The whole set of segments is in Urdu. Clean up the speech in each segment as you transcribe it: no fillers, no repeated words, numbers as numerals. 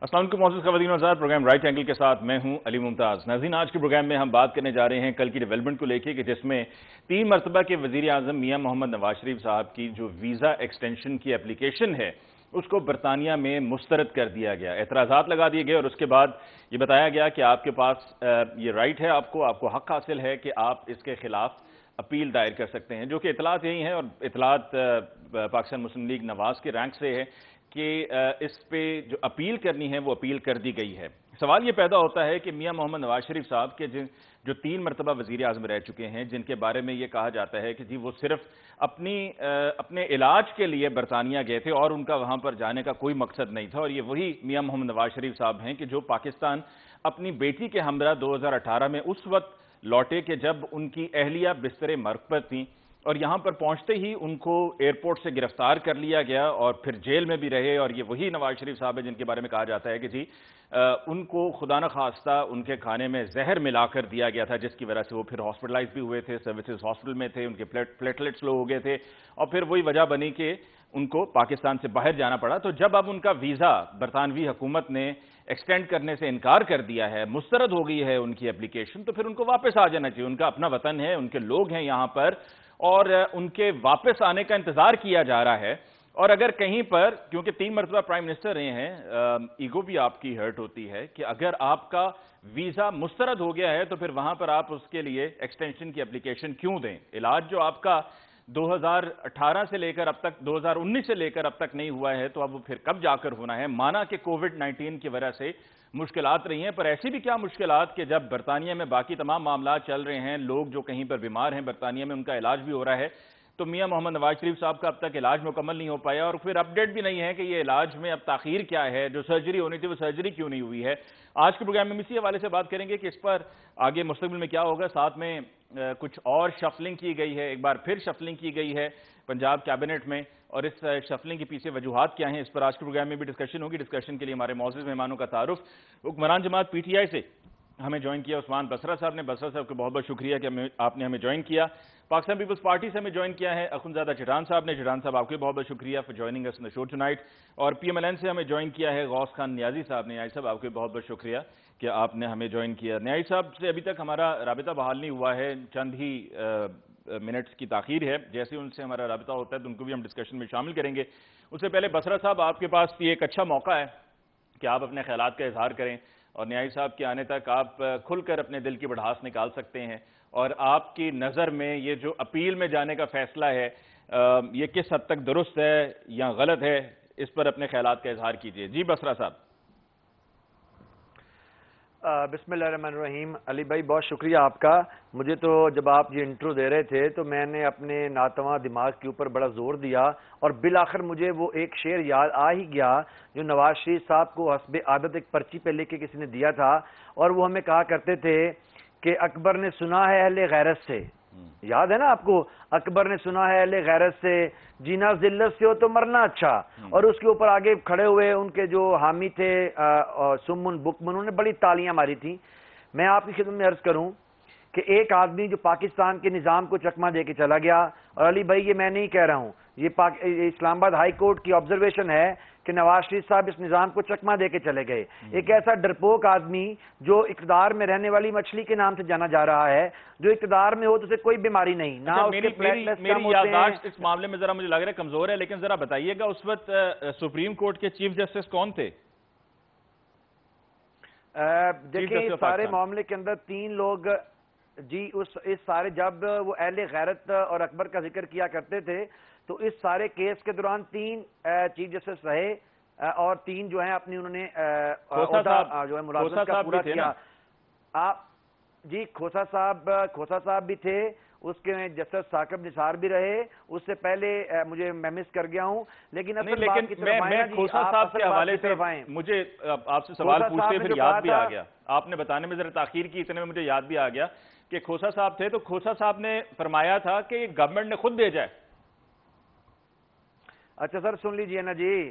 السلام علیکم معزز خواتین و حضرات، پروگرام رائٹ اینگل کے ساتھ میں ہوں علی ممتاز۔ ناظرین، آج کے پروگرام میں ہم بات کرنے جا رہے ہیں کل کی ڈیولپمنٹ کو لے کے، کہ جس میں 3 مرتبہ کے وزیر اعظم میاں محمد نواز شریف صاحب کی جو ویزا ایکسٹینشن کی اپلیکیشن ہے اس کو برطانیہ میں مسترد کر دیا گیا، اعتراضات لگا دیے گئے، اور اس کے بعد یہ بتایا گیا کہ آپ کے پاس یہ رائٹ ہے، آپ کو حق حاصل ہے کہ آپ اس کے خلاف اپیل دائر کر سکتے ہیں، جو کہ اطلاعات یہی ہیں، اور اطلاعات پاکستان مسلم لیگ نواز کے رینک سے ہے کہ اس پہ جو اپیل کرنی ہے وہ اپیل کر دی گئی ہے۔ سوال یہ پیدا ہوتا ہے کہ میاں محمد نواز شریف صاحب کے جو 3 مرتبہ وزیر اعظم رہ چکے ہیں، جن کے بارے میں یہ کہا جاتا ہے کہ جی وہ صرف اپنے علاج کے لیے برطانیہ گئے تھے اور ان کا وہاں پر جانے کا کوئی مقصد نہیں تھا، اور یہ وہی میاں محمد نواز شریف صاحب ہیں کہ جو پاکستان اپنی بیٹی کے ہمراہ 2018 میں اس وقت لوٹے کہ جب ان کی اہلیہ بستر مرگ پر تھیں، اور یہاں پر پہنچتے ہی ان کو ایئرپورٹ سے گرفتار کر لیا گیا اور پھر جیل میں بھی رہے، اور یہ وہی نواز شریف صاحب ہیں جن کے بارے میں کہا جاتا ہے کہ جی ان کو خدا نخواستہ ان کے کھانے میں زہر ملا کر دیا گیا تھا، جس کی وجہ سے وہ پھر ہاسپٹلائز بھی ہوئے تھے، سروسز ہاسپٹل میں تھے، ان کے پلیٹلیٹس لو ہو گئے تھے، اور پھر وہی وجہ بنی کہ ان کو پاکستان سے باہر جانا پڑا۔ تو جب اب ان کا ویزا برطانوی حکومت نے ایکسٹینڈ کرنے سے انکار کر دیا ہے، مسترد ہو گئی ہے ان کی اپلیکیشن، تو پھر ان کو واپس آ جانا چاہیے۔ ان کا اپنا وطن ہے، ان کے لوگ ہیں یہاں پر، اور ان کے واپس آنے کا انتظار کیا جا رہا ہے۔ اور اگر کہیں پر، کیونکہ 3 مرتبہ پرائم منسٹر رہے ہیں، ایگو بھی آپ کی ہرٹ ہوتی ہے کہ اگر آپ کا ویزا مسترد ہو گیا ہے تو پھر وہاں پر آپ اس کے لیے ایکسٹینشن کی اپلیکیشن کیوں دیں؟ علاج جو آپ کا 2018 سے لے کر اب تک 2019 سے لے کر اب تک نہیں ہوا ہے تو اب وہ پھر کب جا کر ہونا ہے؟ مانا کہ کووڈ-19 کی وجہ سے مشکلات رہی ہیں، پر ایسی بھی کیا مشکلات کہ جب برطانیہ میں باقی تمام معاملات چل رہے ہیں، لوگ جو کہیں پر بیمار ہیں برطانیہ میں ان کا علاج بھی ہو رہا ہے، تو میاں محمد نواز شریف صاحب کا اب تک علاج مکمل نہیں ہو پایا، اور پھر اپڈیٹ بھی نہیں ہے کہ یہ علاج میں اب تاخیر کیا ہے، جو سرجری ہونی تھی وہ سرجری کیوں نہیں ہوئی ہے۔ آج کے پروگرام میں اسی حوالے سے بات کریں گے کہ اس پر آگے مستقبل میں کیا ہوگا۔ ساتھ میں کچھ اور شفلنگ کی گئی ہے، ایک بار پھر شفلنگ کی گئی ہے پنجاب کیبنٹ میں، اور اس شفلنگ کے پیچھے وجوہات کیا ہیں، اس پر آج کے پروگرام میں بھی ڈسکشن ہوگی۔ ڈسکشن کے لیے ہمارے معزز مہمانوں کا تعارف، حکمران جماعت پی ٹی آئی سے ہمیں جوائن کیا عثمان بصرہ صاحب نے۔ بصرہ صاحب کو بہت بہت شکریہ کہ آپ نے ہمیں جوائن کیا۔ پاکستان پیپلز پارٹی سے ہمیں جوائن کیا ہے اخنزادہ چٹان صاحب نے۔ چٹان صاحب آپ کو بہت بہت شکریہ for joining us in the show tonight. اور پی ایم ایل این سے ہمیں جوائن کیا ہے غوث خان نیازی صاحب نے۔ نیازی صاحب آپ کو بہت بہت شکریہ کہ آپ نے ہمیں جوائن کیا۔ نیازی صاحب سے ابھی تک ہمارا رابطہ بحال نہیں ہوا ہے، چند ہی منٹس کی تاخیر ہے، جیسے ان سے ہمارا رابطہ ہوتا ہے تو ان کو بھی ہم ڈسکشن میں شامل کریں گے۔ اس سے پہلے بصرہ صاحب، آپ کے پاس یہ ایک اچھا موقع ہے کہ آپ اپنے خیالات کا اظہار کریں، اور نیازی صاحب کے آنے تک آپ کھل کر اپنے دل کی بڑھاس نکال سکتے ہیں، اور آپ کی نظر میں یہ جو اپیل میں جانے کا فیصلہ ہے یہ کس حد تک درست ہے یا غلط ہے، اس پر اپنے خیالات کا اظہار کیجئے۔ جی بصرہ صاحب۔ بسم اللہ الرحمن الرحیم۔ علی بھائی بہت شکریہ آپ کا۔ مجھے تو جب آپ یہ انٹرو دے رہے تھے تو میں نے اپنے ناتواں دماغ کے اوپر بڑا زور دیا، اور بالآخر مجھے وہ ایک شعر یاد آ ہی گیا جو نواز شریف صاحب کو حسب عادت ایک پرچی پہ لے کے کسی نے دیا تھا، اور وہ ہمیں کہا کرتے تھے کہ اکبر نے سنا ہے اہل غیرت سے، یاد ہے نا آپ کو؟ اکبر نے سنا ہے اہل غیرت سے، جینا ذلت سے ہو تو مرنا اچھا۔ اور اس کے اوپر آگے کھڑے ہوئے ان کے جو حامی تھے سمن بکمن، انہوں نے بڑی تالیاں ماری تھیں۔ میں آپ کی خدمت میں عرض کروں کہ ایک آدمی جو پاکستان کے نظام کو چکمہ دے کے چلا گیا، اور علی بھائی یہ میں نہیں کہہ رہا ہوں، یہ اسلام آباد ہائی کورٹ کی آبزرویشن ہے کہ نواز شریف صاحب اس نظام کو چکمہ دے کے چلے گئے۔ ایک ایسا ڈرپوک آدمی جو اقتدار میں رہنے والی مچھلی کے نام سے جانا جا رہا ہے، جو اقتدار میں ہو تو اسے کوئی بیماری نہیں، نہ اس کے پلیٹلیٹس کم ہوتے ہیں۔ میری یادداشت اس معاملے میں ذرا مجھے لگ رہا ہے کمزور ہے، لیکن ذرا بتائیے گا اس وقت سپریم کورٹ کے چیف جسٹس کون تھے؟ دیکھیں اس سارے معاملے کے اندر 3 لوگ، جی اس سارے، جب وہ اہل غیرت اور اکبر کا ذکر کیا کرتے تھے تو اس سارے کیس کے دوران 3 چیف جسٹس رہے، اور 3 جو ہیں اپنی انہوں نے جو ہے ملازمت کا پورا کیا۔ آپ جی کھوسا صاحب بھی تھے، اس کے جسٹس ثاقب نثار بھی رہے، اس سے پہلے میں مس کر گیا ہوں، لیکن میں کھوسا صاحب کے حوالے سے مجھے آپ سے سوال پوچھتے پھر یاد بھی آ گیا، آپ نے بتانے میں ذرا تاخیر کی، اتنے میں مجھے یاد بھی آ گیا کہ کھوسا صاحب تھے، تو کھوسا صاحب نے فرمایا تھا کہ یہ گورنمنٹ نے خود بھیجا ہے۔ اچھا سر سن لیجئے نا جی،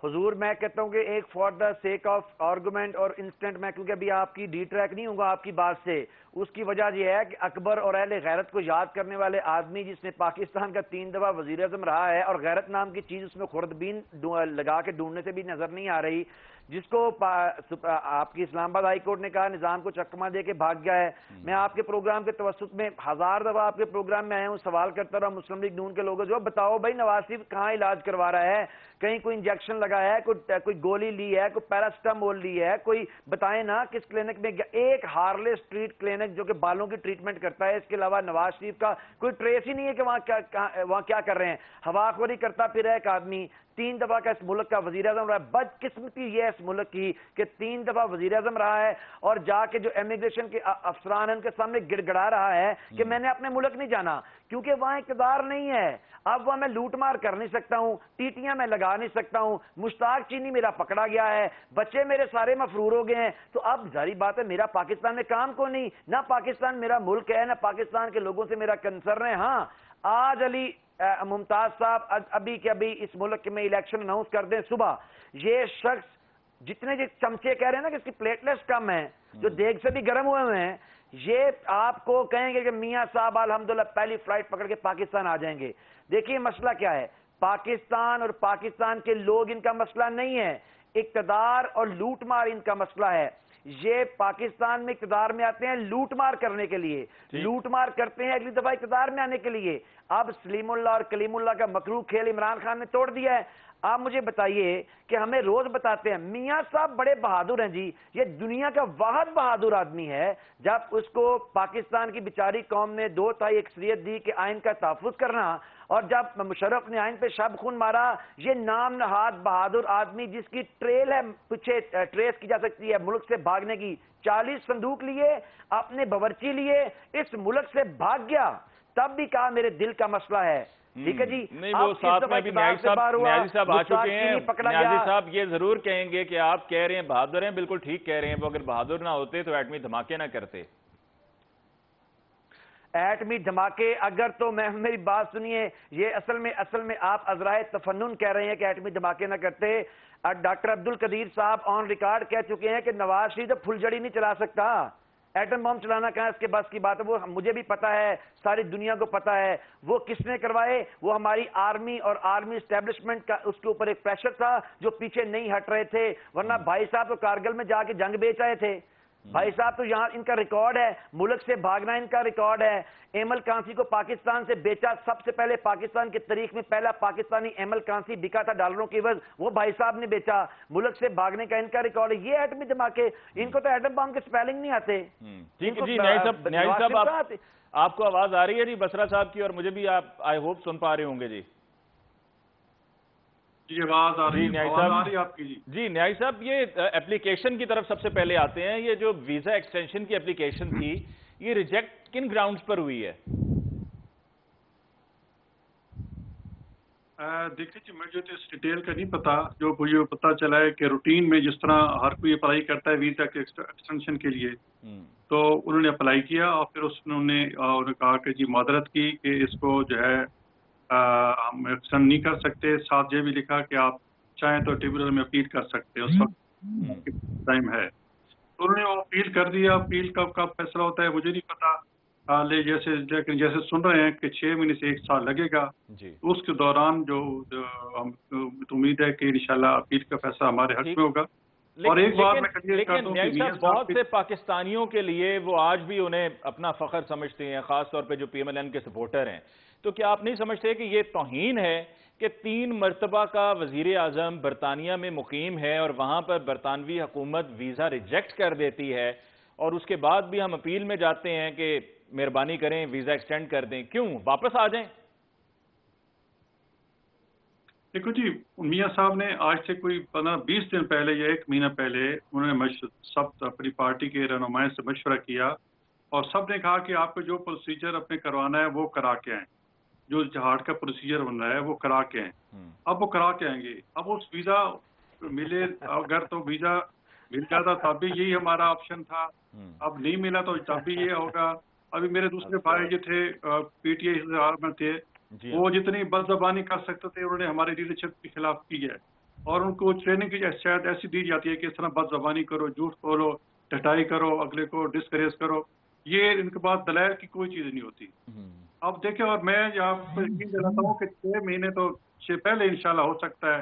حضور میں کہتا ہوں کہ ایک for the sake of argument اور انسٹنٹ، میں کیونکہ ابھی آپ کی ڈی ٹریک نہیں ہوں گا آپ کی بات سے، اس کی وجہ یہ ہے کہ اکبر اور اہل غیرت کو یاد کرنے والے آدمی جس نے پاکستان کا 3 دفعہ وزیر اعظم رہا ہے، اور غیرت نام کی چیز اس میں خوردبین لگا کے ڈھونڈنے سے بھی نظر نہیں آ رہی، جس کو آپ کی اسلام آباد ہائی کورٹ نے کہا نظام کو چکمہ دے کے بھاگ گیا ہے. میں آپ کے پروگرام کے توسط میں 1000 دفعہ آپ کے پروگرام میں آیا ہوں, سوال کرتا رہا مسلم لیگ نون کے لوگوں جو بتاؤ بھائی نواز شریف کہاں علاج کروا رہا ہے, کہیں کوئی انجیکشن لگایا ہے, کوئی گولی لی ہے, کوئی پیراسٹامول لی ہے, کوئی بتائیں نا کس کلینک میں. ایک ہارلے اسٹریٹ کلینک جو کہ بالوں کی ٹریٹمنٹ کرتا ہے, اس کے علاوہ نواز شریف کا کوئی ٹریس ہی نہیں ہے کہ وہاں کیا کر رہے ہیں. ہوا خوری کرتا پھر ایک آدمی 3 دفعہ کا اس ملک کا وزیر اعظم رہا ہے. بدقسمتی یہ اس ملک کی کہ 3 دفعہ وزیر اعظم رہا ہے اور جا کے جو امیگریشن کے افسران ہیں ان کے سامنے گڑ گڑا رہا ہے کہ میں نے اپنے ملک نہیں جانا کیونکہ وہاں اقتدار نہیں ہے. اب وہاں میں لوٹ مار کر نہیں سکتا ہوں, ٹیٹیاں میں لگا نہیں سکتا ہوں, مشتاق چینی میرا پکڑا گیا ہے, بچے میرے سارے مفرور ہو گئے ہیں. تو اب ظاہری بات ہے میرا پاکستان میں کام کو نہیں, نہ پاکستان میرا ملک ہے, نہ پاکستان کے لوگوں سے میرا کنسرن ہے. ہاں آج علی ممتاز صاحب ابھی کے ابھی اس ملک میں الیکشن اناؤنس کر دیں صبح, یہ شخص جتنے چمچے کہہ رہے ہیں نا کہ اس کی پلیٹلیٹس کم ہیں, جو دیگ سے بھی گرم ہوئے ہیں, یہ آپ کو کہیں گے کہ میاں صاحب الحمدللہ پہلی فلائٹ پکڑ کے پاکستان آ جائیں گے. دیکھیے مسئلہ کیا ہے, پاکستان اور پاکستان کے لوگ ان کا مسئلہ نہیں ہے, اقتدار اور لوٹ مار ان کا مسئلہ ہے. یہ پاکستان میں اقتدار میں آتے ہیں لوٹ مار کرنے کے لیے, لوٹ مار کرتے ہیں اگلی دفعہ اقتدار میں آنے کے لیے. اب سلیم اللہ اور کلیم اللہ کا مکروہ کھیل عمران خان نے توڑ دیا ہے. آپ مجھے بتائیے کہ ہمیں روز بتاتے ہیں میاں صاحب بڑے بہادر ہیں جی, یہ دنیا کا واحد بہادر آدمی ہے. جب اس کو پاکستان کی بیچاری قوم نے 2/3 اکثریت دی کہ آئین کا تحفظ کرنا, اور جب مشرف نے آئین پہ شب خون مارا, یہ نام نہاد بہادر آدمی جس کی ٹریل ہے پیچھے ٹریس کی جا سکتی ہے ملک سے بھاگنے کی, 40 صندوق لیے, اپنے باورچی لیے, اس ملک سے بھاگ گیا, تب بھی کہا میرے دل کا مسئلہ ہے. ٹھیک ہے جی, نہیں وہ ساتھ میں بھی نیازی صاحب آ چکے ہیں. نیازی صاحب یہ ضرور کہیں گے کہ آپ کہہ رہے ہیں بہادر ہیں, بالکل ٹھیک کہہ رہے ہیں, وہ اگر بہادر نہ ہوتے تو ایٹمی دھماکے نہ کرتے. ایٹمی دھماکے اگر تو میری بات سنیے, یہ اصل میں آپ عذرائے تفنن کہہ رہے ہیں کہ ایٹمی دھماکے نہ کرتے. ڈاکٹر عبدالقدیر صاحب آن ریکارڈ کہہ چکے ہیں کہ نواز شریف تو پھل جڑی نہیں چلا سکتا, ایٹم بم چلانا کہاں اس کے بس کی بات ہے. وہ مجھے بھی پتا ہے, ساری دنیا کو پتا ہے. وہ کس نے کروائے, وہ ہماری آرمی اور آرمی اسٹیبلشمنٹ کا اس کے اوپر ایک پریشر تھا جو پیچھے نہیں ہٹ رہے تھے. ورنہ بھائی صاحب تو کارگل میں جا کے جنگ بیچ آئے تھے. بھائی صاحب تو یہاں ان کا ریکارڈ ہے, ملک سے بھاگنا ان کا ریکارڈ ہے. ایمل کانسی کو پاکستان سے بیچا, سب سے پہلے پاکستان کی تاریخ میں پہلا پاکستانی ایمل کانسی بکا تھا ڈالروں کی عوض, وہ بھائی صاحب نے بیچا. ملک سے بھاگنے کا ان کا ریکارڈ ہے. یہ ایٹمی دھماکے, ان کو تو ایٹم بم کے سپیلنگ نہیں آتے. ٹھیک ہے جی نیازی صاحب آپ کو آواز آ رہی ہے جی بسرا صاحب کی, اور مجھے بھی آپ آئی ہوپ سن پا رہے ہوں گے. جی آواز آ رہی ہے آپ کی. جی نیازی صاحب یہ اپلیکیشن کی طرف سب سے پہلے آتے ہیں. یہ جو ویزا ایکسٹینشن کی اپلیکیشن تھی, یہ ریجیکٹ کن گراؤنڈز پر ہوئی ہے؟ دیکھیں جی مجھے تو اس ڈیٹیل کا نہیں پتا. جو مجھے پتا چلا ہے کہ روٹین میں جس طرح ہر کوئی اپلائی کرتا ہے ویزا کے ایکسٹینشن کے لیے, تو انہوں نے اپلائی کیا اور پھر انہوں نے کہا کہ جی معذرت کی کہ اس کو جو ہے ہم ایکسٹینڈ نہیں کر سکتے. ساتھ یہ بھی لکھا کہ آپ چاہیں تو ٹریبیونل میں اپیل کر سکتے ہیں, اس وقت ٹائم ہے. تو انہوں نے وہ اپیل کر دیا. اپیل کا فیصلہ ہوتا ہے مجھے نہیں پتا, لیکن جیسے سن رہے ہیں کہ 6 مہینے سے 1 سال لگے گا. اس کے دوران جو ہم امید ہے کہ انشاءاللہ اپیل کا فیصلہ ہمارے حق میں ہوگا. اور ایک بات میں کلیئر کر دوں کہ بہت سے پاکستانیوں کے لیے وہ آج بھی انہیں اپنا فخر سمجھتے ہیں, خاص طور پہ جو پی ایم ایل این کے سپورٹر ہیں. تو کیا آپ نہیں سمجھتے کہ یہ توہین ہے کہ 3 مرتبہ کا وزیر اعظم برطانیہ میں مقیم ہے اور وہاں پر برطانوی حکومت ویزا ریجیکٹ کر دیتی ہے, اور اس کے بعد بھی ہم اپیل میں جاتے ہیں کہ مہربانی کریں ویزا ایکسٹینڈ کر دیں, کیوں واپس آ جائیں؟ دیکھو جی میاں صاحب نے آج سے کوئی 15-20 دن پہلے یا 1 مہینہ پہلے انہوں نے سب اپنی پارٹی کے رہنماؤں سے مشورہ کیا اور سب نے کہا کہ آپ کو جو پروسیجر اپنے کروانا ہے وہ کرا کے آئیں, جو جہاد کا پروسیجر بن رہا ہے وہ کرا کے آئیں. اب وہ کرا کے آئیں گے. اب اس ویزا ملے اگر تو ویزا مل جاتا تب بھی یہی ہمارا آپشن تھا, اب نہیں ملا تو تب بھی یہ ہوگا. ابھی میرے دوسرے بھائی جو تھے پی ٹی آئی میں تھے, وہ جتنی بد زبانی کر سکتے تھے انہوں نے ہماری لیڈرشپ کے خلاف کی ہے, اور ان کو ٹریننگ کی شاید ایسی دی جاتی ہے کہ اس طرح بد زبانی کرو, جھوٹ بولو, ٹٹائی کرو, اگلے کو ڈسکریج کرو. یہ ان کے پاس دلائل کی کوئی چیز نہیں ہوتی. اب دیکھیں, اور میں یہاں پر یقین دلاتا ہوں کہ 6 مہینے تو پہلے انشاءاللہ ہو سکتا ہے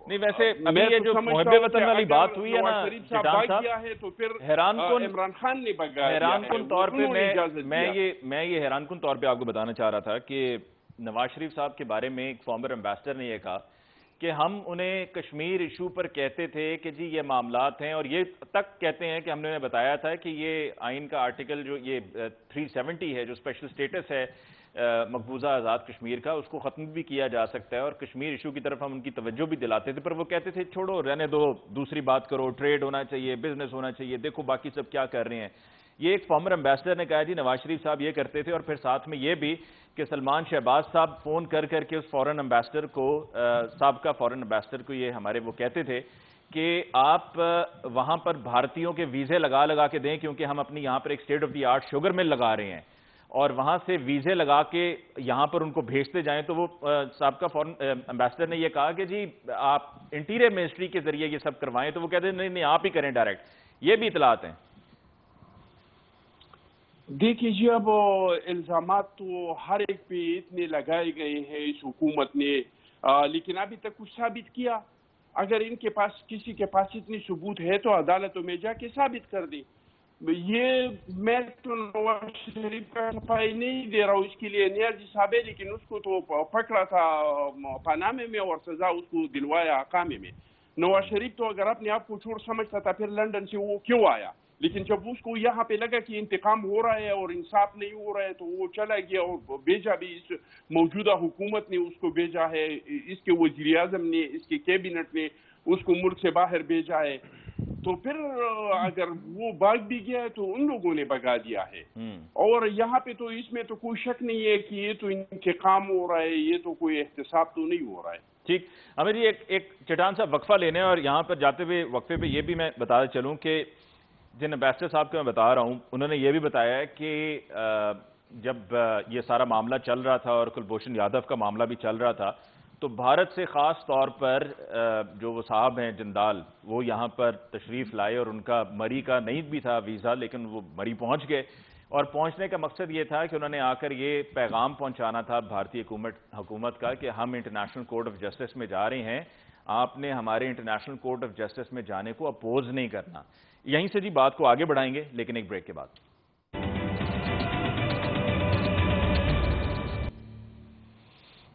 نہیں ویسے ابھی یہ جو محب وطن والی بات ہوئی ہے نا جٹان صاحب، تو پھر حیران کن عمران خان نے بگایا، حیران کن طور پہ میں یہ حیران کن طور پہ آپ کو بتانا چاہ رہا تھا کہ نواز شریف صاحب کے بارے میں ایک فارمر ایمبیسڈر نے یہ کہا کہ ہم انہیں کشمیر ایشو پر کہتے تھے کہ جی یہ معاملات ہیں، اور یہ تک کہتے ہیں کہ ہم نے انہیں بتایا تھا کہ یہ آئین کا آرٹیکل جو یہ 370 ہے، جو اسپیشل سٹیٹس ہے مقبوضہ آزاد کشمیر کا، اس کو ختم بھی کیا جا سکتا ہے، اور کشمیر ایشو کی طرف ہم ان کی توجہ بھی دلاتے تھے، پر وہ کہتے تھے چھوڑو رہنے دو، دوسری بات کرو، ٹریڈ ہونا چاہیے، بزنس ہونا چاہیے، دیکھو باقی سب کیا کر رہے ہیں۔ یہ ایک فارمر ایمبیسڈر نے کہا جی نواز شریف صاحب یہ کرتے تھے، اور پھر ساتھ میں یہ بھی کہ سلمان شہباز صاحب فون کر کر کے اس فورن ایمبیسڈر کو، سابقہ فورن ایمبیسڈر کو، یہ ہمارے وہ کہتے تھے کہ آپ وہاں پر بھارتیوں کے ویزے لگا کے دیں، کیونکہ ہم اپنی یہاں پر ایک state of the art sugar mill لگا رہے ہیں، اور وہاں سے ویزے لگا کے یہاں پر ان کو بھیجتے جائیں۔ تو وہ سابقہ فورن ایمبیسڈر نے یہ کہا کہ جی آپ انٹیریئر منسٹری کے ذریعے یہ سب کروائیں، تو وہ کہتے ہیں نہیں آپ ہی کریں ڈائریکٹ۔ یہ بھی اطلاعات ہیں۔ دیکھیے جی، اب الزامات تو ہر ایک پہ اتنے لگائے گئے ہیں اس حکومت نے، لیکن ابھی تک کچھ ثابت کیا؟ اگر ان کے پاس کسی کے پاس اتنی ثبوت ہے تو عدالتوں میں جا کے ثابت کر دیں۔ یہ میں تو نواز شریف کا صفائی نہیں دے رہا ہوں، اس کے لیے نیازی صاحب ہے، لیکن اس کو تو پکڑا تھا پانامے میں اور سزا اس کو دلوایا اقامے میں۔ نواز شریف تو اگر اپنے آپ کو چور سمجھتا تھا پھر لندن سے وہ کیوں آیا؟ لیکن جب اس کو یہاں پہ لگا کہ انتقام ہو رہا ہے اور انصاف نہیں ہو رہا ہے تو وہ چلا گیا، اور بھیجا بھی اس موجودہ حکومت نے اس کو بھیجا ہے، اس کے وزیر اعظم نے، اس کے کیبنٹ نے اس کو ملک سے باہر بھیجا ہے۔ تو پھر اگر وہ بھاگ بھی گیا ہے تو ان لوگوں نے بگا دیا ہے۔ اور یہاں پہ تو اس میں تو کوئی شک نہیں ہے کہ یہ تو انتقام ہو رہا ہے، یہ تو کوئی احتساب تو نہیں ہو رہا ہے۔ ٹھیک عامر جی، ایک چٹان صاحب وقفہ لینے، اور یہاں پر جاتے ہوئے وقفے پہ یہ بھی میں بتاتا چلوں کہ جن ایمبیسڈر صاحب کو میں بتا رہا ہوں انہوں نے یہ بھی بتایا ہے کہ جب یہ سارا معاملہ چل رہا تھا اور کلبھوشن یادو کا معاملہ بھی چل رہا تھا، تو بھارت سے خاص طور پر جو وہ صاحب ہیں جندال، وہ یہاں پر تشریف لائے، اور ان کا مری کا نہیں بھی تھا ویزا، لیکن وہ مری پہنچ گئے، اور پہنچنے کا مقصد یہ تھا کہ انہوں نے آ کر یہ پیغام پہنچانا تھا بھارتی حکومت کا کہ ہم انٹرنیشنل کورٹ آف جسٹس میں جا رہے ہیں، آپ نے ہمارے انٹرنیشنل کورٹ آف جسٹس میں جانے کو اپوز نہیں کرنا۔ یہیں سے جی بات کو آگے بڑھائیں گے، لیکن ایک بریک کے بعد۔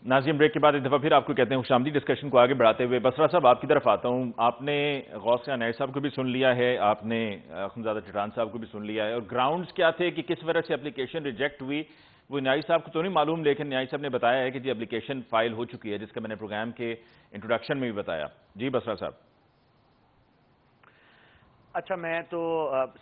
ناظرین، بریک کے بعد ایک دفعہ پھر آپ کو کہتے ہیں خوش آمدید۔ ڈسکشن کو آگے بڑھاتے ہوئے بسرا صاحب آپ کی طرف آتا ہوں۔ آپ نے غوث عنایت صاحب کو بھی سن لیا ہے، آپ نے اخندزادہ چٹان صاحب کو بھی سن لیا ہے، اور گراؤنڈز کیا تھے کہ کس وجہ سے اپلیکیشن ریجیکٹ ہوئی وہ عنایت صاحب کو تو نہیں معلوم، لیکن عنایت صاحب نے بتایا ہے کہ جی اپلیکیشن فائل ہو چکی ہے، جس کا میں نے پروگرام کے انٹروڈکشن میں بھی بتایا۔ جی بسرا صاحب۔ اچھا، میں تو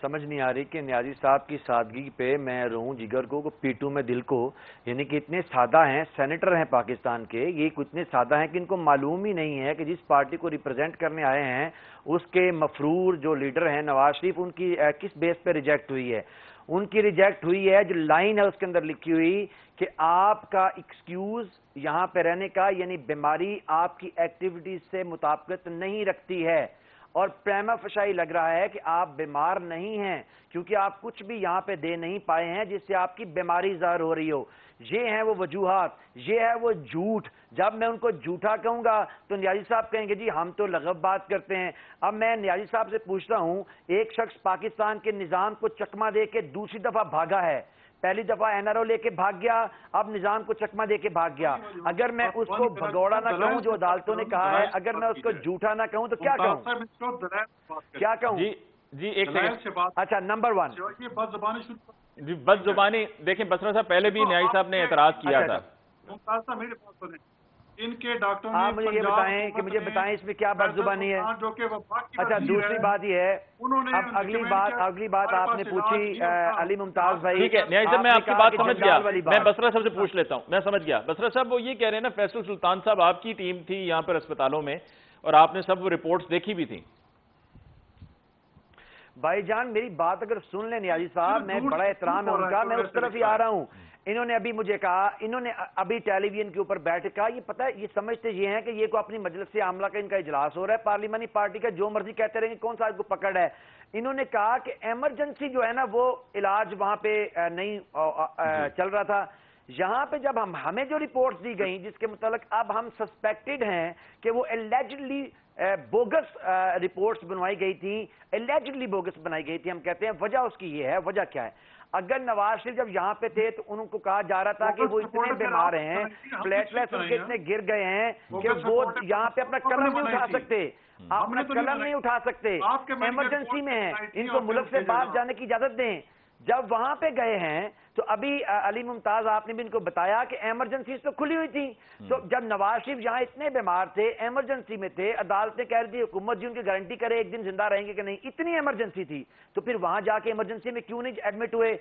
سمجھ نہیں آ رہی کہ نیازی صاحب کی سادگی پہ میں رہوں جگر کو پیٹوں میں دل کو، یعنی کہ اتنے سادہ ہیں، سینیٹر ہیں پاکستان کے، یہ اتنے سادہ ہیں کہ ان کو معلوم ہی نہیں ہے کہ جس پارٹی کو ریپرزینٹ کرنے آئے ہیں اس کے مفرور جو لیڈر ہیں نواز شریف، ان کی کس بیس پہ ریجیکٹ ہوئی ہے۔ ان کی ریجیکٹ ہوئی ہے جو لائن ہے اس کے اندر لکھی ہوئی کہ آپ کا ایکسکیوز یہاں پہ رہنے کا، یعنی بیماری آپ کی ایکٹیویٹیز سے مطابقت نہیں رکھتی ہے، اور پریما فشائی لگ رہا ہے کہ آپ بیمار نہیں ہیں کیونکہ آپ کچھ بھی یہاں پہ دے نہیں پائے ہیں جس سے آپ کی بیماری ظاہر ہو رہی ہو۔ یہ ہیں وہ وجوہات، یہ ہے وہ جھوٹ۔ جب میں ان کو جھوٹا کہوں گا تو نیازی صاحب کہیں گے جی ہم تو لغو بات کرتے ہیں۔ اب میں نیازی صاحب سے پوچھتا ہوں، ایک شخص پاکستان کے نظام کو چکمہ دے کے دوسری دفعہ بھاگا ہے، پہلی دفعہ این آر او لے کے بھاگ گیا، اب نظام کو چکمہ دے کے بھاگ گیا۔ اگر میں اس کو بھگوڑا نہ کہوں جو عدالتوں نے کہا ہے، اگر میں اس کو جھوٹا نہ کہوں تو کیا کہوں؟ کیا کہوں؟ جی ایک سیکنڈ۔ اچھا، نمبر 1 جی بد زبانی، دیکھیں بسرا صاحب پہلے بھی نیازی صاحب نے اعتراض کیا تھا۔ میری بات سنیں، ان کے ڈاکٹروں نے آپ مجھے یہ بتائیں کہ مجھے بتائیں اس میں کیا بد زبانی ہے۔ اچھا، دوسری بات یہ ہے، اب اگلی بات آپ نے پوچھی علی ممتاز بھائی۔ ٹھیک ہے نیازی صاحب، میں آپ کی بات سمجھ گیا، میں بسرا صاحب سے پوچھ لیتا ہوں، میں سمجھ گیا۔ بسرا صاحب وہ یہ کہہ رہے ہیں نا، فیصل سلطان صاحب آپ کی ٹیم تھی یہاں پر اسپتالوں میں، اور آپ نے سب وہ رپورٹس دیکھی بھی تھیں۔ بھائی جان میری بات اگر سن لیں نیازی صاحب، میں بڑا احترام ہے ان کا، میں اس طرف ہی آ رہا ہوں۔ انہوں نے ابھی مجھے کہا، انہوں نے ابھی ٹیلی ویژن کے اوپر بیٹھ کہا، یہ پتہ ہے، یہ سمجھتے یہ ہیں کہ یہ کو اپنی مجلس عاملہ کا ان کا اجلاس ہو رہا ہے، پارلیمانی پارٹی کا جو مرضی کہتے رہیں گے، کون سا آپ کو پکڑ ہے۔ انہوں نے کہا کہ ایمرجنسی جو ہے نا وہ علاج وہاں پہ نہیں چل رہا تھا، یہاں پہ جب ہمیں جو رپورٹس دی گئیں جس کے متعلق اب ہم سسپیکٹڈ ہیں کہ وہ ایلیجڈلی بوگس رپورٹس بنوائی گئی تھیں، ایلیجڈلی بوگس بنائی گئی تھی، ہم کہتے ہیں وجہ اس کی یہ ہے، وجہ کیا ہے؟ اگر نواز شریف جب یہاں پہ تھے تو ان کو کہا جا رہا تھا کہ وہ اتنے بیمار ہیں، پلیٹلیٹس ان کے اتنے گر گئے ہیں کہ وہ یہاں پہ اپنا قلم نہیں اٹھا سکتے، اپنا قلم نہیں اٹھا سکتے، ایمرجنسی میں ہیں، ان کو ملک سے باہر جانے کی اجازت دیں۔ جب وہاں پہ گئے ہیں تو ابھی علی ممتاز آپ نے بھی ان کو بتایا کہ ایمرجنسیز تو کھلی ہوئی تھی، تو جب نواز شریف یہاں اتنے بیمار تھے، ایمرجنسی میں تھے، عدالتیں کہہ رہی تھی حکومت جی ان کی گارنٹی کرے ایک دن زندہ رہیں گے کہ نہیں، اتنی ایمرجنسی تھی، تو پھر وہاں جا کے ایمرجنسی میں کیوں نہیں ایڈمٹ ہوئے؟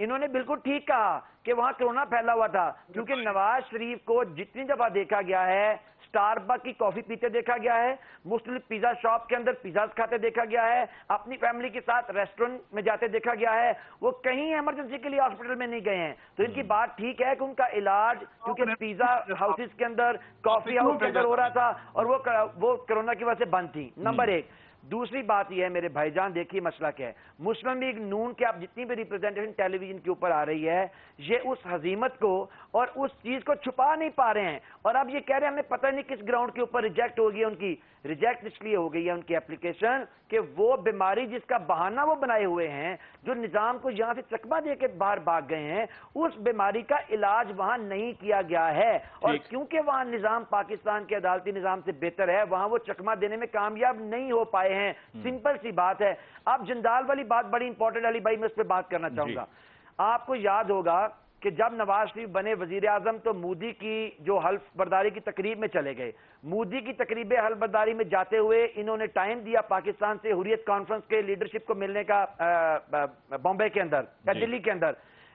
انہوں نے بالکل ٹھیک کہا کہ وہاں کرونا پھیلا ہوا تھا، کیونکہ نواز شریف کو جتنی دفعہ دیکھا گیا ہے سٹار بک کی کافی پیتے دیکھا گیا ہے، مختلف پیزا شاپ کے اندر پیزاز کھاتے دیکھا گیا ہے، اپنی فیملی کے ساتھ ریسٹورنٹ میں جاتے دیکھا گیا ہے، وہ کہیں ایمرجنسی کے لیے ہاسپٹل میں نہیں گئے ہیں، تو ان کی بات ٹھیک ہے کہ ان کا علاج کیونکہ پیزا ہاؤسز کے اندر، کافی ہاؤس کے اندر ہو رہا تھا اور وہ کرونا کی وجہ سے بند تھی، نمبر ایک۔ دوسری بات یہ ہے میرے بھائی جان، دیکھیے مسئلہ کیا ہے، مسلم لیگ نون کے اب جتنی بھی ریپرزنٹیشن ٹیلی ویژن کے اوپر آ رہی ہے، یہ اس ہزیمت کو اور اس چیز کو چھپا نہیں پا رہے ہیں، اور اب یہ کہہ رہے ہیں ہمیں پتہ نہیں کس گراؤنڈ کے اوپر ریجیکٹ ہو گئی ہے ان کی، ریجیکٹ اس لیے ہو گئی ہے ان کی اپلیکیشن کہ وہ بیماری جس کا بہانہ وہ بنائے ہوئے ہیں، جو نظام کو یہاں سے چکمہ دے کے باہر بھاگ گئے ہیں، اس بیماری کا علاج وہاں نہیں کیا گیا ہے، اور کیونکہ وہاں نظام پاکستان کے عدالتی نظام سے بہتر ہے، وہاں وہ چکمہ دینے میں کامیاب نہیں ہو پائے ہیں، سمپل سی بات ہے۔ اب جندال والی بات بڑی امپورٹنٹ، علی بھائی میں اس پہ بات کرنا چاہوں گا۔ آپ کو یاد ہوگا کہ جب نواز شریف بنے وزیر اعظم تو مودی کی جو حلف برداری کی تقریب میں چلے گئے، مودی کی تقریب حلف برداری میں جاتے ہوئے انہوں نے ٹائم دیا پاکستان سے حریت کانفرنس کے لیڈرشپ کو ملنے کا بامبے کے اندر یا دلی کے اندر،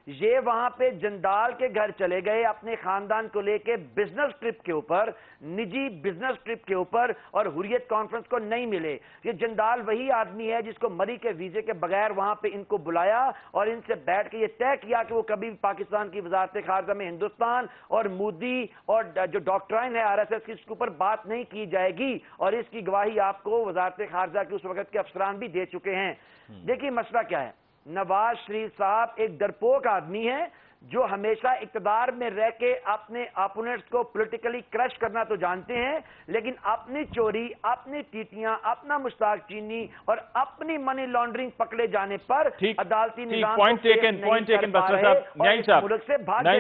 یہ وہاں پہ جندال کے گھر چلے گئے اپنے خاندان کو لے کے بزنس ٹرپ کے اوپر، نجی بزنس ٹرپ کے اوپر، اور حریت کانفرنس کو نہیں ملے۔ یہ جندال وہی آدمی ہے جس کو مری کے ویزے کے بغیر وہاں پہ ان کو بلایا اور ان سے بیٹھ کے یہ طے کیا کہ وہ کبھی پاکستان کی وزارت خارجہ میں ہندوستان اور مودی اور جو ڈاکٹرائن ہے آر ایس ایس کی، اس کے اوپر بات نہیں کی جائے گی، اور اس کی گواہی آپ کو وزارت خارجہ کے اس وقت کے افسران بھی دے چکے ہیں۔ دیکھیے مسئلہ کیا ہے، نواز شریف صاحب ایک ڈرپوک آدمی ہے جو ہمیشہ اقتدار میں رہ کے اپنے اپوننٹس کو پولیٹیکلی کرش کرنا تو جانتے ہیں، لیکن اپنی چوری، اپنی ٹیٹیاں، اپنا مشتاق چینی اور اپنی منی لانڈرنگ پکڑے جانے پر عدالتی نظام پوائنٹ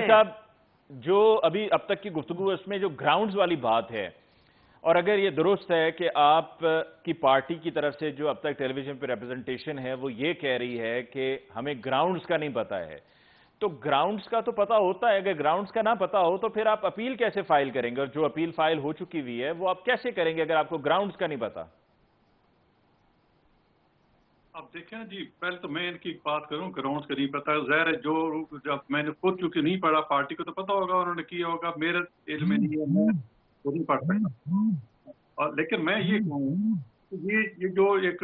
صاحب جو ابھی اب تک کی گفتگو اس میں جو گراؤنڈز والی بات ہے، اور اگر یہ درست ہے کہ آپ کی پارٹی کی طرف سے جو اب تک ٹیلی ویژن پہ ریپرزنٹیشن ہے وہ یہ کہہ رہی ہے کہ ہمیں گراؤنڈز کا نہیں پتا ہے، تو گراؤنڈز کا تو پتا ہوتا ہے، اگر گراؤنڈز کا نہ پتا ہو تو پھر آپ اپیل کیسے فائل کریں گے، اور جو اپیل فائل ہو چکی ہوئی ہے وہ آپ کیسے کریں گے اگر آپ کو گراؤنڈز کا نہیں پتا؟ اب دیکھیں جی، پہلے تو میں ان کی بات کروں، گراؤنڈز کا نہیں پتا، ظاہر ہے جو جب میں نے خود چونکہ نہیں پڑھا، پارٹی کو تو پتا ہوگا انہوں نے کیا ہوگا، میرے علم میں نہیں ہے، میں وہ نہیں پڑھ سکتا، لیکن میں یہ کہوں کہ یہ جو ایک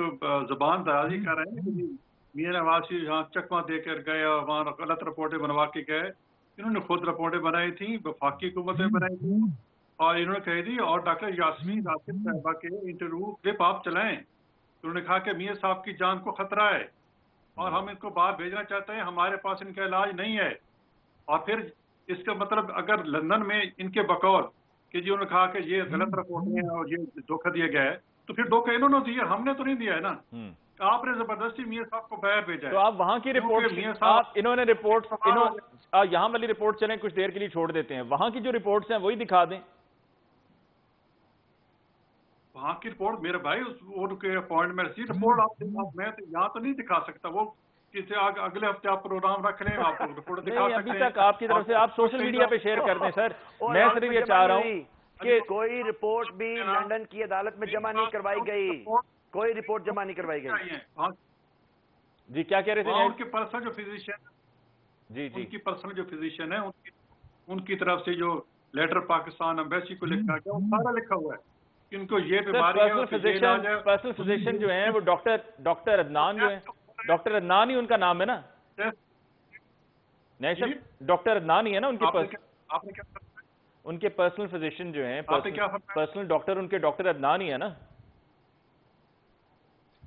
زبان درازی کر رہے ہیں کہ میاں نواز شریف یہاں چکمہ دے کر گئے اور وہاں غلط رپورٹیں بنوا کے گئے، انہوں نے خود رپورٹیں بنائی تھیں، وفاقی حکومتیں بنائی تھیں، اور انہوں نے کہہ دی، اور ڈاکٹر یاسمین آصف صاحبہ کے انٹرویو کلپ آپ چلائیں، انہوں نے کہا کہ میاں صاحب کی جان کو خطرہ ہے اور ہم ان کو باہر بھیجنا چاہتے ہیں، ہمارے پاس ان کا علاج نہیں ہے، اور پھر اس کا مطلب اگر لندن میں ان کے بقول کہ جی انہوں نے کہا کہ یہ غلط رپورٹیں ہیں اور یہ دھوکہ دیا گیا ہے، تو پھر دھوکہ انہوں نے دیا، ہم نے تو نہیں دیا ہے نا، آپ نے زبردستی میاں صاحب کو باہر بھیجا ہے۔ تو آپ وہاں کی رپورٹ، انہوں نے رپورٹ، یہاں والی رپورٹ چلیں کچھ دیر کے لیے چھوڑ دیتے ہیں، وہاں کی جو رپورٹس ہیں وہی دکھا دیں۔ وہاں کی رپورٹ میرے بھائی ان کے اپوائنٹمنٹ سی رپورٹ آپ میں یہاں تو نہیں دکھا سکتا، وہ کسی اگلے ہفتے آپ پروگرام رکھ لیں، آپ رپورٹ دکھا سکتے ہیں۔ ابھی تک آپ کی طرف سے آپ سوشل میڈیا پہ شیئر کر دیں سر، میں صرف یہ چاہ رہا ہوں کہ کوئی رپورٹ بھی لندن کی عدالت میں جمع نہیں کروائی گئی، کوئی رپورٹ جمع نہیں کروائی گئی۔ جی کیا کہہ رہے تھے؟ ان کے پرسنل جو فزیشین، جی ان کی پرسنل جو فزیشین ہے ان کی طرف سے جو لیٹر پاکستان ایمبیسی کو لکھا گیا وہ سارا لکھا ہوا ہے، ان کو یہ بیماری ہے۔ پرسنل فزیشین جو ہیں وہ ڈاکٹر عدنان جو ہیں، ڈاکٹر عدنان ہی ان کا نام ہے نا؟ نہیں سر، ڈاکٹر عدنان ہی ہے نا ان کے پرسنل فزیشین جو ہیں، پرسنل ڈاکٹر ان کے ڈاکٹر عدنان ہی ہے نا؟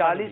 40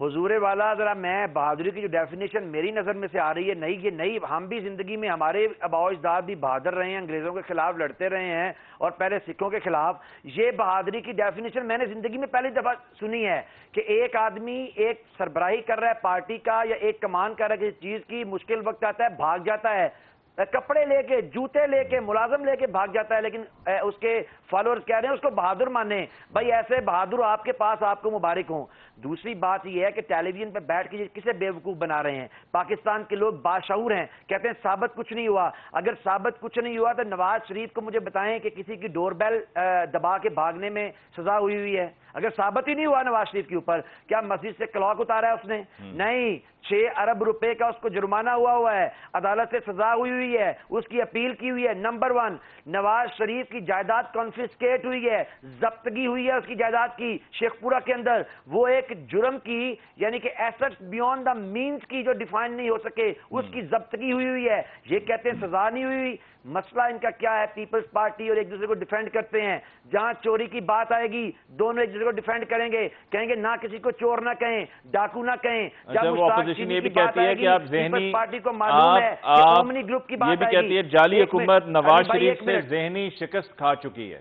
حضور والا ذرا میں بہادری کی جو ڈیفینیشن میری نظر میں سے آ رہی ہے نئی، یہ نئی، ہم بھی زندگی میں ہمارے آباء و اجداد بھی بہادر رہے ہیں، انگریزوں کے خلاف لڑتے رہے ہیں اور پہلے سکھوں کے خلاف. یہ بہادری کی ڈیفینیشن میں نے زندگی میں پہلی دفعہ سنی ہے کہ ایک آدمی ایک سربراہی کر رہا ہے پارٹی کا یا ایک کمان کر رہا ہے کسی چیز کی، مشکل وقت آتا ہے بھاگ جاتا ہے، کپڑے لے کے، جوتے لے کے، ملازم لے کے بھاگ جاتا ہے، لیکن اس کے فالوورز کہہ رہے ہیں اس کو بہادر مانے. بھائی ایسے بہادر آپ کے پاس، آپ کو مبارک ہوں. دوسری بات یہ ہے کہ ٹیلی ویژن پہ بیٹھ کے کسے بیوقوف بنا رہے ہیں. پاکستان کے لوگ باشعور ہیں، کہتے ہیں ثابت کچھ نہیں ہوا. اگر ثابت کچھ نہیں ہوا تو نواز شریف کو مجھے بتائیں کہ کسی کی ڈور بیل دبا کے بھاگنے میں سزا ہوئی ہے؟ اگر ثابت ہی نہیں ہوا نواز شریف کے اوپر، کیا مسجد سے کلاک اتارا ہے اس نے؟ نہیں. 6 ارب روپے کا اس کو جرمانہ ہوا ہے، عدالت سے سزا ہوئی ہے، اس کی اپیل کی ہوئی ہے. نمبر 1، نواز شریف کی جائیداد کانفسکیٹ ہوئی ہے، ضبطگی ہوئی ہے اس کی جائیداد کی شیخ پورہ کے اندر. وہ ایک جرم کی، یعنی کہ ایسٹس بیونڈ دا مینز کی جو ڈیفائن نہیں ہو سکے، اس کی ضبطگی ہوئی ہے. یہ کہتے ہیں سزا نہیں ہوئی. مسئلہ ان کا کیا ہے؟ پیپلز پارٹی اور ایک دوسرے کو ڈیفینڈ کرتے ہیں. جہاں چوری کی بات آئے گی دونوں ایک دوسرے کو ڈیفینڈ کریں گے، کہیں گے نہ کسی کو چور نہ کہیں، ڈاکو نہ کہیں. جب اپوزیشن یہ بھی کہتی ہے کہ آپ ذہنی، پارٹی کو معلوم ہے کہ اومنی گروپ کی بات یہ بھی کہتی ہے جعلی حکومت نواز شریف سے ذہنی شکست کھا چکی ہے.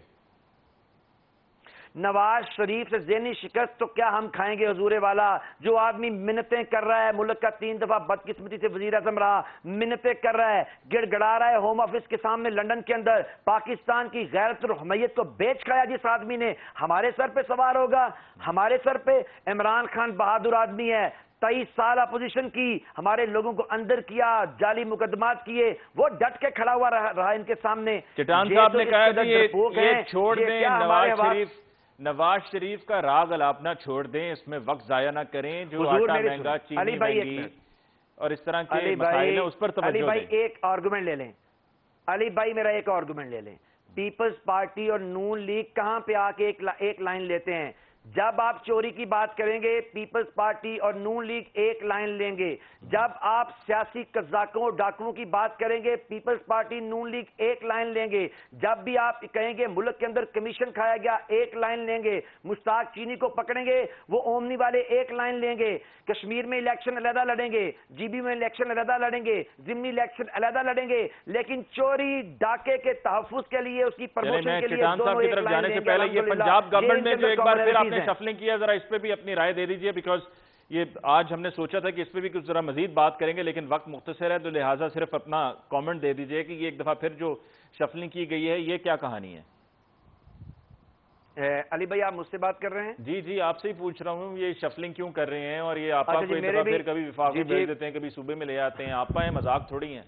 نواز شریف سے ذہنی شکست تو کیا ہم کھائیں گے حضور والا؟ جو آدمی منتیں کر رہا ہے، ملک کا 3 دفعہ بدقسمتی سے وزیر اعظم رہا، منتیں کر رہا ہے، گڑ گڑا رہا ہے ہوم آفس کے سامنے لندن کے اندر، پاکستان کی غیرت اور حمیت کو بیچ کھایا جس آدمی نے، ہمارے سر پہ سوار ہوگا؟ ہمارے سر پہ؟ عمران خان بہادر آدمی ہے، 23 سال اپوزیشن کی، ہمارے لوگوں کو اندر کیا، جعلی مقدمات کیے، وہ ڈٹ کے کھڑا ہوا رہا ان کے سامنے. چٹان صاحب نے کہا کہ یہ چھوڑ دیں، نواز شریف کا راگ الاپنا چھوڑ دیں، اس میں وقت ضائع نہ کریں. جو آٹا مہنگا، چینی مہنگی اور اس طرح کے مسائل ہیں اس پر توجہ دیں. علی بھائی ایک آرگومنٹ لے لیں، علی بھائی میرا ایک آرگومنٹ لے لیں. پیپلز پارٹی اور نون لیگ کہاں پہ آ کے ایک لائن لیتے ہیں؟ جب آپ چوری کی بات کریں گے پیپلز پارٹی اور نون لیگ ایک لائن لیں گے. جب آپ سیاسی قزاقوں ڈاکوؤں کی بات کریں گے پیپلز پارٹی نون لیگ ایک لائن لیں گے. جب بھی آپ کہیں گے ملک کے اندر کمیشن کھایا گیا ایک لائن لیں گے. مشتاق چینی کو پکڑیں گے وہ اومنی والے ایک لائن لیں گے. کشمیر میں الیکشن علیحدہ لڑیں گے، جی بی میں الیکشن علیحدہ لڑیں گے، ضمنی الیکشن علیحدہ لڑیں گے. لیکن چوری ڈاکے کے تحفظ کے لیے، اس کی پروموشن کے لیے دونوں ایک لائن لیں گے. پہلے یہ پنجاب گورنمنٹ نے جو ایک بار پھر آپ نے شفلنگ کیا، ذرا اس پہ بھی اپنی رائے دے دیجئے، بیکاز یہ آج ہم نے سوچا تھا کہ اس پہ بھی کچھ ذرا مزید بات کریں گے لیکن وقت مختصر ہے، تو لہٰذا صرف اپنا کامنٹ دے دیجئے کہ یہ ایک دفعہ پھر جو شفلنگ کی گئی ہے یہ کیا کہانی ہے؟ علی بھائی آپ مجھ سے بات کر رہے ہیں؟ جی جی آپ سے ہی پوچھ رہا ہوں یہ شفلنگ کیوں کر رہے ہیں، اور یہ آپ کو ایک دفعہ پھر کبھی وفاق میں بھیج دیتے ہیں، کبھی صوبے میں لے آتے ہیں. آپ ہیں، مذاق تھوڑی ہیں.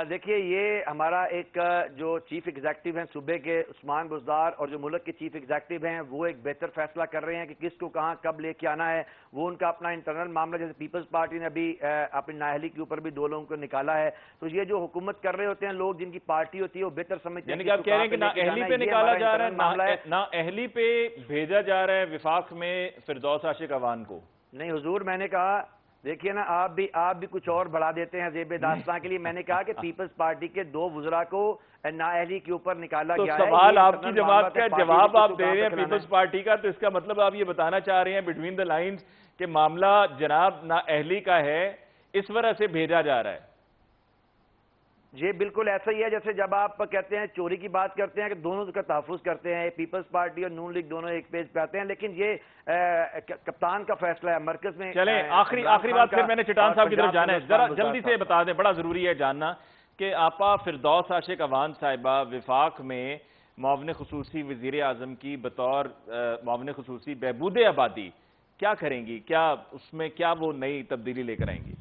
دیکھیے یہ ہمارا ایک جو چیف ایگزیکٹو ہیں صوبے کے عثمان بزدار اور جو ملک کے چیف ایگزیکٹو ہیں وہ ایک بہتر فیصلہ کر رہے ہیں کہ کس کو کہاں کب لے کے آنا ہے. وہ ان کا اپنا انٹرنل معاملہ، جیسے پیپلز پارٹی نے ابھی اپنی نااہلی کے اوپر بھی 2 لوگوں کو نکالا ہے. تو یہ جو حکومت کر رہے ہوتے ہیں لوگ جن کی پارٹی ہوتی ہے وہ بہتر سمجھتے ہیں. یعنی کہ آپ کہہ رہے ہیں کہ نااہلی پہ نکالا جا رہا ہے، نااہلی پہ بھیجا جا رہا ہے وفاق میں فردوس عاشق عوان کو؟ نہیں حضور، میں نے کہا دیکھیے نا آپ بھی کچھ اور بڑھا دیتے ہیں زیب داستان کے لیے. میں نے کہا کہ پیپلز پارٹی کے 2 وزراء کو نااہلی کے اوپر نکالا گیا ہے. تو سوال آپ کی جماعت کا جواب آپ دے رہے ہیں پیپلز پارٹی کا، تو اس کا مطلب آپ یہ بتانا چاہ رہے ہیں بٹوین دا لائنز کہ معاملہ جناب نااہلی کا ہے، اس وجہ سے بھیجا جا رہا ہے. یہ بالکل ایسا ہی ہے جیسے جب آپ کہتے ہیں چوری کی بات کرتے ہیں کہ دونوں کا تحفظ کرتے ہیں، پیپلز پارٹی اور نون لیگ دونوں ایک پیج پہ آتے ہیں. لیکن یہ کپتان کا فیصلہ ہے مرکز میں. چلیں آخری بات پھر میں نے چٹان صاحب کی طرف جانا ہے، ذرا جلدی سے بتا دیں، بڑا ضروری ہے جاننا کہ آپا فردوس عاشق عوان صاحبہ وفاق میں معاون خصوصی وزیر اعظم کی بطور معاون خصوصی بہبود آبادی کیا کریں گی؟ کیا اس میں کیا وہ نئی تبدیلی لے کر آئیں گی؟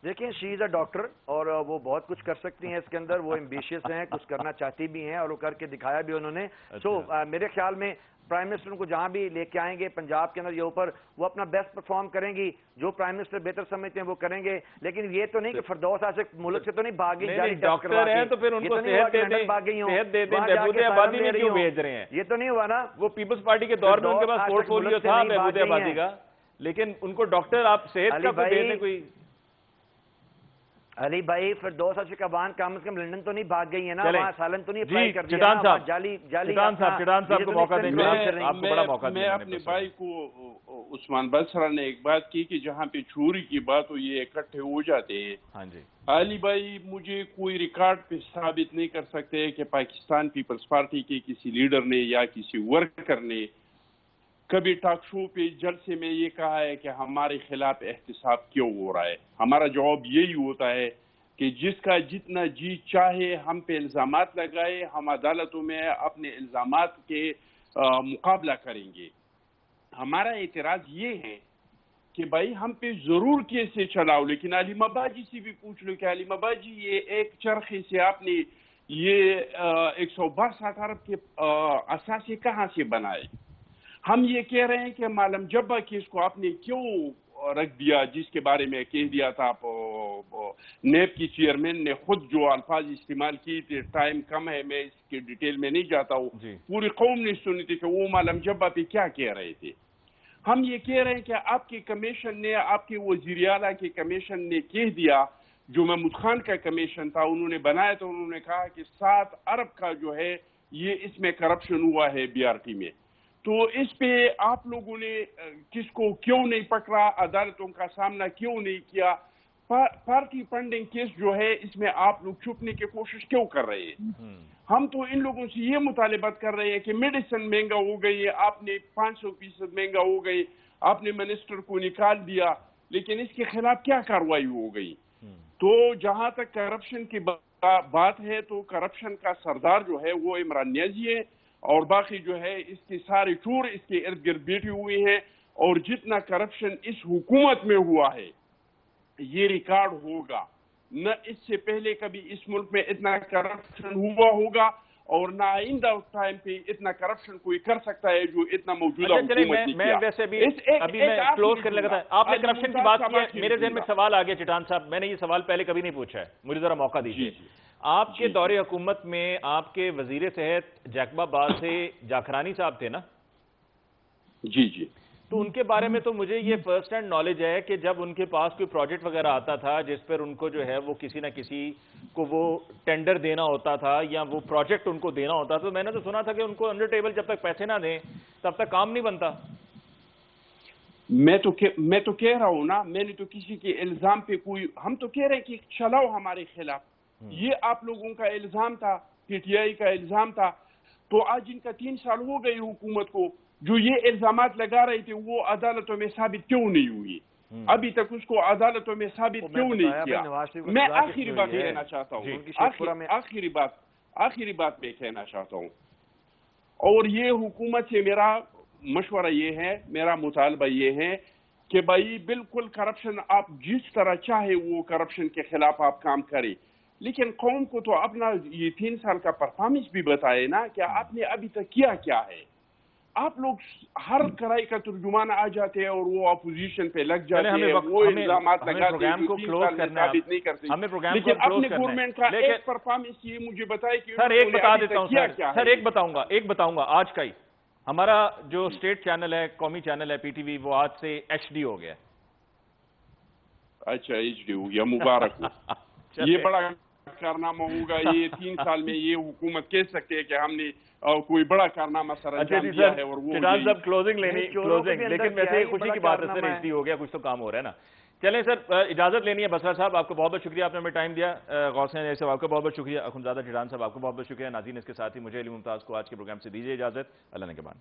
دیکھیں شی از اے ڈاکٹر اور وہ بہت کچھ کر سکتی ہیں اس کے اندر. وہ ایمبیشیس ہیں، کچھ کرنا چاہتی بھی ہیں اور وہ کر کے دکھایا بھی انہوں نے. سو میرے خیال میں پرائم منسٹر کو جہاں بھی لے کے آئیں گے پنجاب کے اندر یہ اوپر وہ اپنا بیسٹ پرفارم کریں گی. جو پرائم منسٹر بہتر سمجھتے ہیں وہ کریں گے. لیکن یہ تو نہیں کہ فردوس عاشق ملک سے تو نہیں بھاگی، ڈاکٹر ہیں تو پھر ان کو صحت دے دیں، بہبود آبادی میں کیوں بھیج رہے ہیں؟ یہ تو نہیں ہوا نا. وہ پیپلز پارٹی کے دور میں ان کے پاس پورٹ فولیو تھا بہبود آبادی کا، لیکن ان کو ڈاکٹر آپ صحت کا دے دیں کوئی. علی بھائی پھر 2 سال شکابان کم از کم لندن تو نہیں بھاگ گئی ہے نا، وہاں سالن تو نہیں جی اپلائی کر دیا چٹان نا، صاحب، جعلی چٹان صاحب کو موقع دیں گے، آپ کو بڑا موقع میں دیا اپنے بھائی کو عثمان بسرا نے ایک بات کی کہ جہاں پہ چوری کی بات ہو یہ اکٹھے ہو جاتے ہیں. ہاں جی علی بھائی مجھے کوئی ریکارڈ پہ ثابت نہیں کر سکتے کہ پاکستان پیپلز پارٹی کے کسی لیڈر نے یا کسی ورکر نے کبھی ٹاک شو پہ جلسے میں یہ کہا ہے کہ ہمارے خلاف احتساب کیوں ہو رہا ہے. ہمارا جواب یہی ہوتا ہے کہ جس کا جتنا جی چاہے ہم پہ الزامات لگائے، ہم عدالتوں میں اپنے الزامات کے مقابلہ کریں گے. ہمارا اعتراض یہ ہے کہ بھائی ہم پہ ضرور کیسے چلاؤ، لیکن علیمہ باجی سے بھی پوچھ لو کہ علیمہ باجی یہ ایک چرخے سے آپ نے یہ 162 ارب کے اثاثے کہاں سے بنائے. ہم یہ کہہ رہے ہیں کہ معلم جبہ کیس کو آپ نے کیوں رکھ دیا، جس کے بارے میں کہہ دیا تھا نیب کی چیئرمین نے خود جو الفاظ استعمال کی تھے، ٹائم کم ہے میں اس کی ڈیٹیل میں نہیں جاتا ہوں، پوری قوم نے سنی تھی کہ وہ معلم جبہ پہ کیا کہہ رہے تھے. ہم یہ کہہ رہے ہیں کہ آپ کے کمیشن نے، آپ کے وزیر اعلیٰ کے کمیشن نے کہہ دیا، جو محمود خان کا کمیشن تھا انہوں نے بنایا تو انہوں نے کہا کہ 7 ارب کا جو ہے یہ اس میں کرپشن ہوا ہے بی آر ٹی میں. تو اس پہ آپ لوگوں نے کس کو کیوں نہیں پکڑا، عدالتوں کا سامنا کیوں نہیں کیا؟ پارٹی فنڈنگ کیس جو ہے اس میں آپ لوگ چھپنے کی کوشش کیوں کر رہے ہیں؟ ہم تو ان لوگوں سے یہ مطالبات کر رہے ہیں کہ میڈیسن مہنگا ہو گئی ہے، آپ نے 500% مہنگا ہو گئی، آپ نے منسٹر کو نکال دیا، لیکن اس کے خلاف کیا کارروائی ہو گئی؟ تو جہاں تک کرپشن کی بات ہے تو کرپشن کا سردار جو ہے وہ عمران نیازی ہے، اور باقی جو ہے اس کے سارے چور اس کے ارد گرد بیٹھے ہوئے ہیں. اور جتنا کرپشن اس حکومت میں ہوا ہے یہ ریکارڈ ہوگا، نہ اس سے پہلے کبھی اس ملک میں اتنا کرپشن ہوا ہوگا، اور نہ آئندہ اس ٹائم پہ اتنا کرپشن کوئی کر سکتا ہے جو اتنا موجودہ حکومت نے کیا. میں ویسے ابھی میں کلوز کرنے لگا تھا، آپ نے کرپشن کی بات کی ہے، میرے ذہن میں سوال آ گیا چٹان صاحب، میں نے یہ سوال پہلے کبھی نہیں پوچھا ہے، مجھے ذرا موقع دیجیے. آپ کے دور حکومت میں آپ کے وزیر صحت جیکب آباد سے جاکرانی صاحب تھے نا؟ جی جی. تو ان کے بارے میں تو مجھے یہ فرسٹ ہینڈ نالج ہے کہ جب ان کے پاس کوئی پروجیکٹ وغیرہ آتا تھا جس پر ان کو جو ہے وہ کسی نہ کسی کو وہ ٹینڈر دینا ہوتا تھا یا وہ پروجیکٹ ان کو دینا ہوتا، تو میں نے تو سنا تھا کہ ان کو انڈر ٹیبل جب تک پیسے نہ دیں تب تک کام نہیں بنتا. میں تو کہہ رہا ہوں نا، میں نے تو کسی کے الزام پہ کوئی، ہم تو کہہ رہے ہیں کہ چلاؤ ہمارے خلاف. یہ آپ لوگوں کا الزام تھا، پی ٹی آئی کا الزام تھا، تو آج ان کا 3 سال ہو گئی حکومت کو، جو یہ الزامات لگا رہے تھے وہ عدالتوں میں ثابت کیوں نہیں ہوئی؟ ابھی تک اس کو عدالتوں میں ثابت کیوں نہیں کیا؟ میں آخری بات کہنا چاہتا ہوں، آخری بات میں کہنا چاہتا ہوں، اور یہ حکومت سے میرا مشورہ یہ ہے، میرا مطالبہ یہ ہے کہ بھائی بالکل کرپشن آپ جس طرح چاہے وہ کرپشن کے خلاف آپ کام کریں، لیکن قوم کو تو اپنا یہ 3 سال کا پرفارمنس بھی بتائے نا کہ آپ نے ابھی تک کیا کیا ہے. آپ لوگ ہر کرائی کا ترجمان آ جاتے ہیں اور وہ اپوزیشن پہ لگ جاتے ہیں، وہ الزامات لگاتے ہیں جو 3 سال میں ثابت نہیں کرتے. لیکن اپنے گورنمنٹ کا ایک پرفارمنس یہ مجھے بتائے کہ سر ایک بتا دیتا ہوں سر، ایک بتاؤں گا آج کا ہی ہمارا جو اسٹیٹ چینل ہے، قومی چینل ہے پی ٹی وی، وہ آج سے ایچ ڈی ہو گیا. اچھا ایچ ڈی ہو گیا، مبارک ہو. یہ بڑا کارنامہ ہوگا، یہ 3 سال میں یہ حکومت کہہ سکتے ہیں کہ ہم نے کوئی بڑا کارنامہ سر انجام دیا ہے. اور وہ کلوزنگ لیکن ویسے خوشی کی بات ہے سر، ایچ ڈی ہو گیا، کچھ تو کام ہو رہا ہے نا. چلیں سر اجازت لینی ہے. بسرا صاحب آپ کو بہت بہت شکریہ، آپ نے ہمیں ٹائم دیا. غوثین صاحب آپ کو بہت بہت شکریہ. اخنزادہ چٹان صاحب آپ کو بہت بہت شکریہ. ناظرین اس کے ساتھ ہی مجھے علی ممتاز کو آج کے پروگرام سے دیجیے اجازت. اللہ نگہبان.